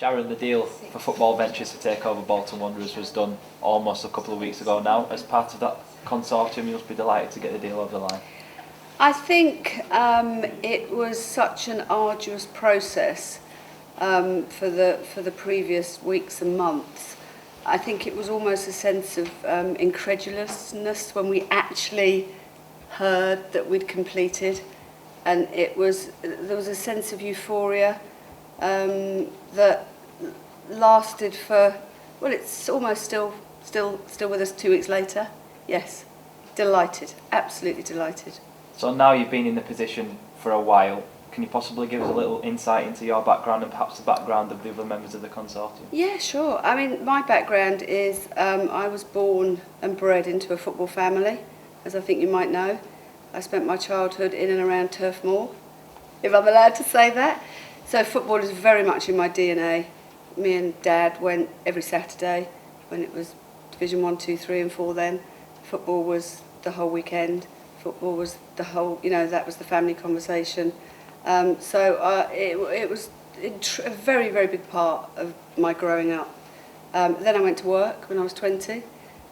Sharon, the deal for Football Ventures to take over Bolton Wanderers was done almost a couple of weeks ago now. As part of that consortium, you must be delighted to get the deal over the line. I think it was such an arduous process for the previous weeks and months. I think it was almost a sense of incredulousness when we actually heard that we'd completed, and there was a sense of euphoria that lasted for, well, it's almost still with us 2 weeks later. Yes, delighted, absolutely delighted. So now you've been in the position for a while. Can you possibly give us a little insight into your background and perhaps the background of the other members of the consortium? Yeah, sure. I mean, my background is I was born and bred into a football family, as I think you might know. I spent my childhood in and around Turf Moor, if I'm allowed to say that. So football is very much in my DNA. Me and Dad went every Saturday when it was Division 1, 2, 3 and 4 then. Football was the whole weekend. Football was the whole, that was the family conversation. So it was a very, very big part of my growing up. Then I went to work when I was 20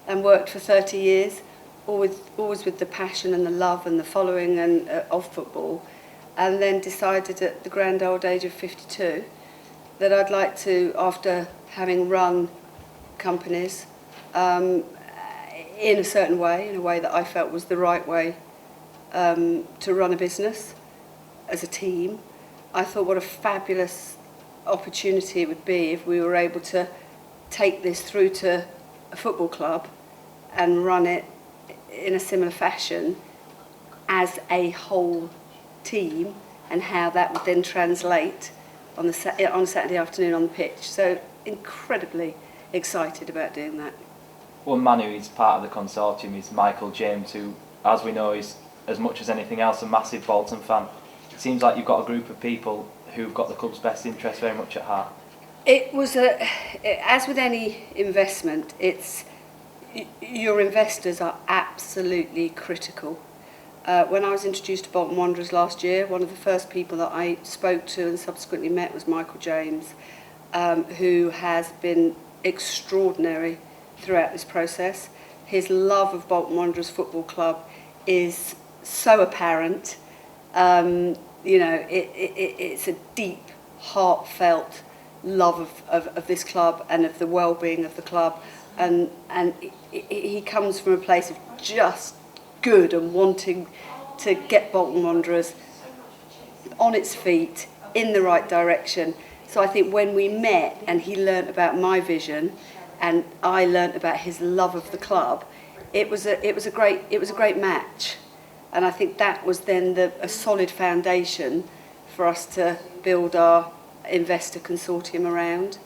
and worked for 30 years, always with the passion and the love and the following of football, and then decided at the grand old age of 52 that I'd like to, after having run companies in a certain way, in a way that I felt was the right way to run a business as a team, I thought what a fabulous opportunity it would be if we were able to take this through to a football club and run it in a similar fashion as a whole team, and how that would then translate on a Saturday afternoon on the pitch. So incredibly excited about doing that. One man who is part of the consortium is Michael James, who, as we know, is as much as anything else a massive Bolton fan. It seems like you've got a group of people who've got the club's best interest very much at heart. It was as with any investment, your investors are absolutely critical. When I was introduced to Bolton Wanderers last year, one of the first people that I spoke to and subsequently met was Michael James, who has been extraordinary throughout this process. His love of Bolton Wanderers Football Club is so apparent. It's a deep, heartfelt love of this club and of the well-being of the club, and he comes from a place of just good and wanting to get Bolton Wanderers on its feet in the right direction. So I think when we met and he learnt about my vision and I learnt about his love of the club, it was a great match. And I think that was then a solid foundation for us to build our investor consortium around.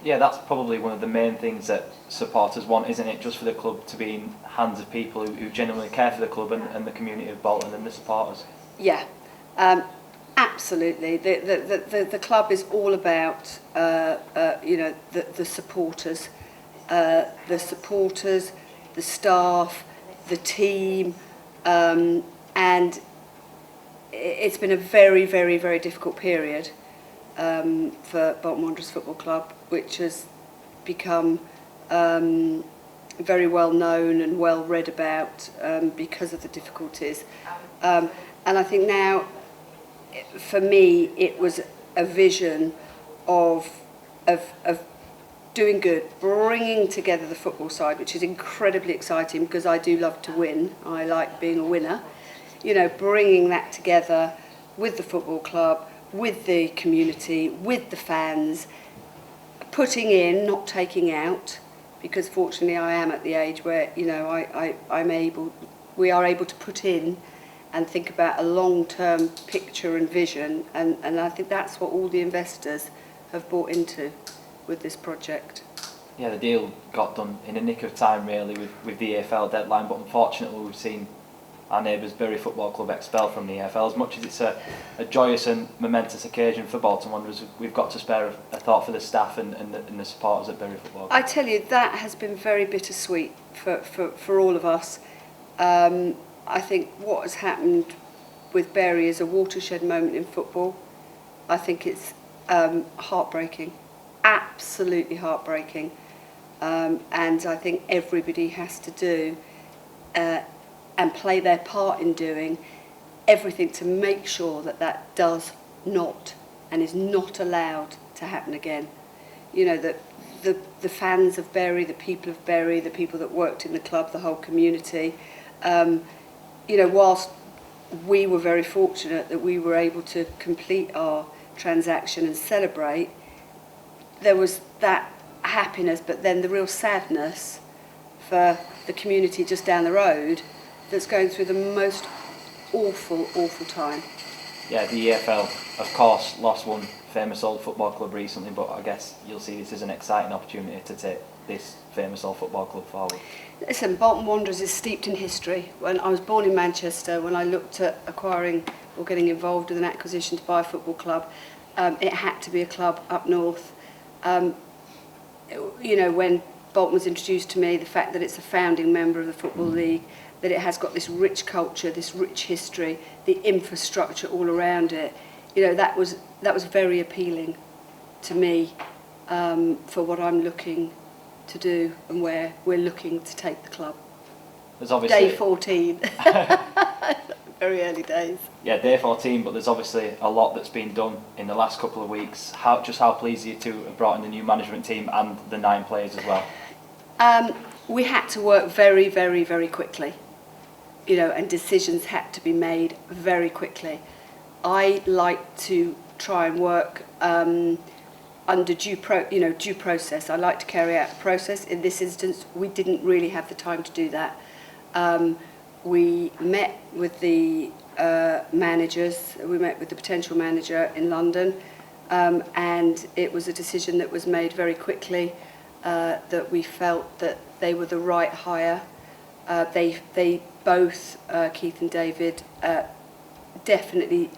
Yeah, that's probably one of the main things that supporters want, isn't it? Just for the club to be in hands of people who genuinely care for the club and the community of Bolton and the supporters. Yeah, absolutely. The club is all about the supporters, the staff, the team. And it's been a very, very, very difficult period for Bolton Wanderers Football Club, which has become very well known and well read about because of the difficulties. And I think now, for me, it was a vision of doing good, bringing together the football side, which is incredibly exciting because I do love to win. I like being a winner. Bringing that together with the football club, with the community, with the fans, putting in, not taking out, because fortunately I am at the age where we are able to put in and think about a long-term picture and vision, and I think that's what all the investors have bought into with this project. Yeah, the deal got done in a nick of time really with the EFL deadline, but unfortunately we've seen our neighbours Bury Football Club expelled from the EFL. As much as it's a joyous and momentous occasion for Bolton Wanderers, we've got to spare a thought for the staff and the supporters at Bury Football Club. I tell you, that has been very bittersweet for all of us. I think what has happened with Bury is a watershed moment in football. I think it's heartbreaking, absolutely heartbreaking. And I think everybody has to do and play their part in doing everything to make sure that that does not and is not allowed to happen again. You know, that the fans of Bury, the people of Bury, the people that worked in the club, the whole community, you know, whilst we were very fortunate that we were able to complete our transaction and celebrate, there was that happiness, but then the real sadness for the community just down the road that's going through the most awful, awful time. Yeah, the EFL, of course, lost one famous old football club recently, but I guess you'll see this as an exciting opportunity to take this famous old football club forward. Listen, Bolton Wanderers is steeped in history. When I was born in Manchester, when I looked at acquiring or getting involved with an acquisition to buy a football club, it had to be a club up north. You know, when Bolton was introduced to me, the fact that it's a founding member of the Football League, that it has got this rich culture, this rich history, the infrastructure all around it, you know, that was very appealing to me for what I'm looking to do and where we're looking to take the club. There's obviously Day 14. Very early days. Yeah, day 14, but there's obviously a lot that's been done in the last couple of weeks. How pleased are you to have brought in the new management team and the 9 players as well? We had to work very, very, very quickly, you know, and decisions had to be made very quickly. I like to try and work under due process. I like to carry out a process. In this instance, we didn't really have the time to do that. We met with the managers, we met with the potential manager in London, and it was a decision that was made very quickly that we felt that they were the right hire. They both, Keith and David, definitely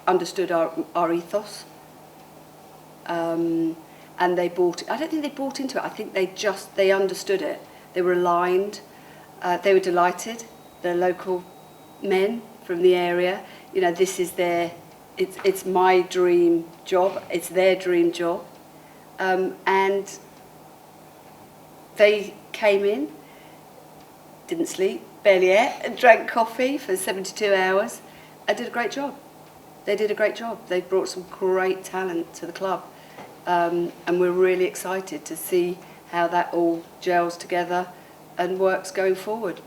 understood our ethos. And they bought, I don't think they bought into it, I think they understood it. They were aligned, they were delighted. The local men from the area, you know, this is it's my dream job, it's their dream job. And they came in, didn't sleep, barely ate, and drank coffee for 72 hours, and did a great job. They did a great job. They brought some great talent to the club. And we're really excited to see how that all gels together and works going forward.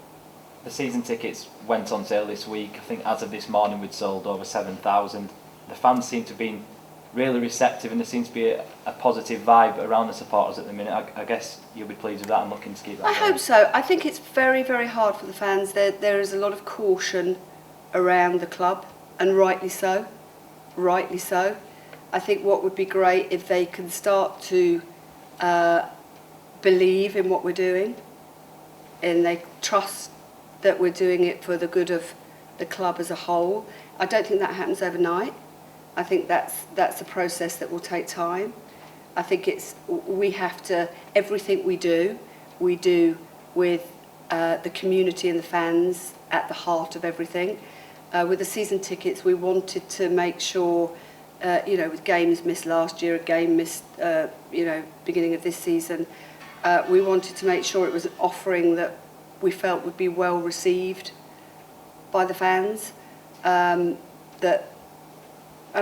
The season tickets went on sale this week. I think as of this morning we'd sold over 7,000. The fans seem to have been really receptive, and there seems to be a positive vibe around the supporters at the minute. I guess you'll be pleased with that and looking to keep that going. I hope so. I think it's very, very hard for the fans. There is a lot of caution around the club, and rightly so. Rightly so. I think what would be great if they can start to believe in what we're doing, and they trust that we're doing it for the good of the club as a whole. I don't think that happens overnight. I think that's a process that will take time. I think we have to, everything we do with the community and the fans at the heart of everything. With the season tickets, we wanted to make sure, you know, with games missed last year, a game missed, you know, beginning of this season, we wanted to make sure it was an offering that we felt would be well received by the fans. And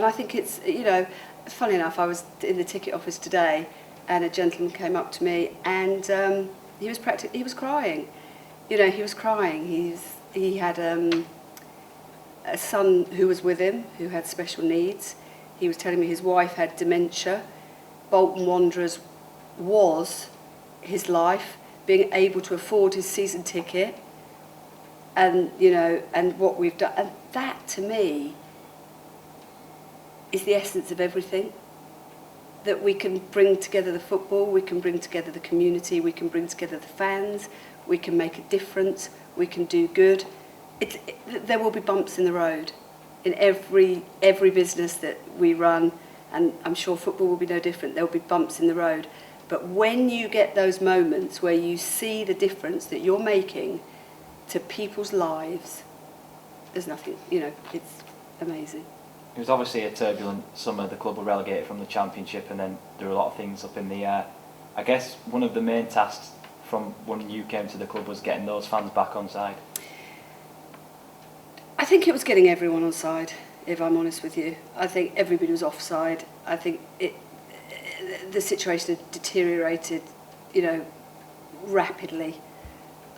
I think it's, you know, funny enough, I was in the ticket office today and a gentleman came up to me and he was crying. You know, he was crying. He had a son who was with him who had special needs. He was telling me his wife had dementia. Bolton Wanderers was his life, being able to afford his season ticket, and you know, and what we've done, and that to me is the essence of everything. That we can bring together the football, we can bring together the community, we can bring together the fans, we can make a difference, we can do good. There will be bumps in the road in every business that we run, and I'm sure football will be no different. There will be bumps in the road. But when you get those moments where you see the difference that you're making to people's lives, there's nothing, you know, it's amazing. It was obviously a turbulent summer. The club were relegated from the Championship, and then there were a lot of things up in the air. I guess one of the main tasks from when you came to the club was getting those fans back on side. I think it was getting everyone on side, if I'm honest with you. I think everybody was offside. I think the situation had deteriorated, rapidly.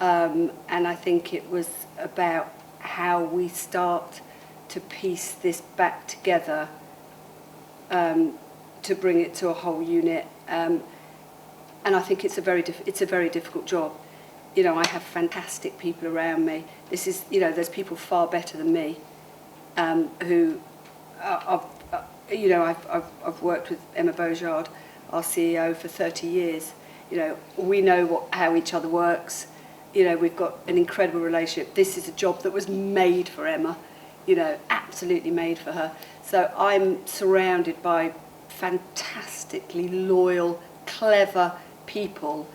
And I think it was about how we start to piece this back together, to bring it to a whole unit. And I think it's a very difficult job. I have fantastic people around me. This is, there's people far better than me, who, I've worked with Emma Beaujard, our CEO, for 30 years. We know how each other works. We've got an incredible relationship. This is a job that was made for Emma, absolutely made for her. So I'm surrounded by fantastically loyal, clever people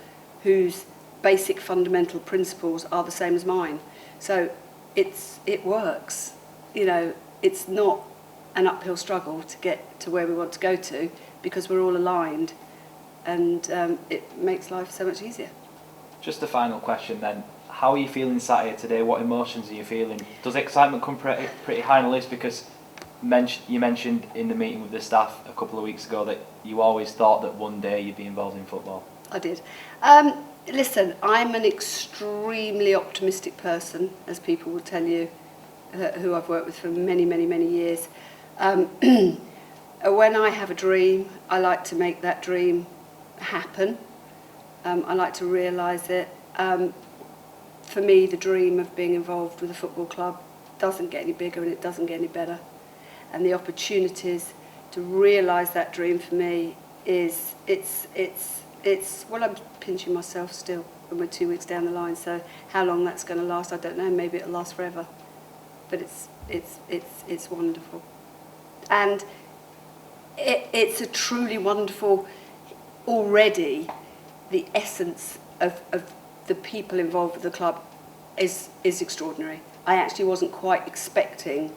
whose basic fundamental principles are the same as mine. So it works. It's not an uphill struggle to get to where we want to go to, because we're all aligned, and it makes life so much easier. Just a final question then. How are you feeling sat here today? What emotions are you feeling? Does excitement come pretty high on the list? Because you mentioned in the meeting with the staff a couple of weeks ago that you always thought that one day you'd be involved in football. I did. Listen, I'm an extremely optimistic person, as people will tell you, who I've worked with for many, many, many years. When I have a dream, I like to make that dream happen. I like to realise it. For me, the dream of being involved with a football club doesn't get any bigger, and it doesn't get any better. And the opportunities to realise that dream for me is, well, I'm pinching myself still, and we're 2 weeks down the line, so how long that's going to last, I don't know. Maybe it'll last forever. But it's wonderful. And it's a truly wonderful, already, the essence of the people involved with the club is extraordinary. I actually wasn't quite expecting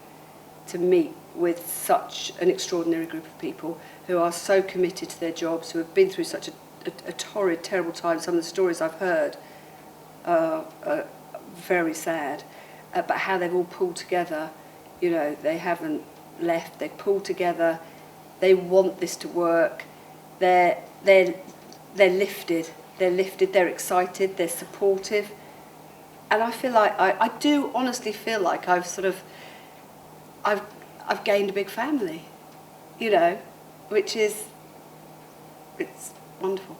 to meet with such an extraordinary group of people who are so committed to their jobs, who have been through such a torrid, terrible time. Some of the stories I've heard are very sad, but how they've all pulled together. They haven't left. They've pulled together. They want this to work. They're lifted. They're lifted. They're excited. They're supportive. And I feel like I do honestly feel like I've gained a big family, which is, it's wonderful.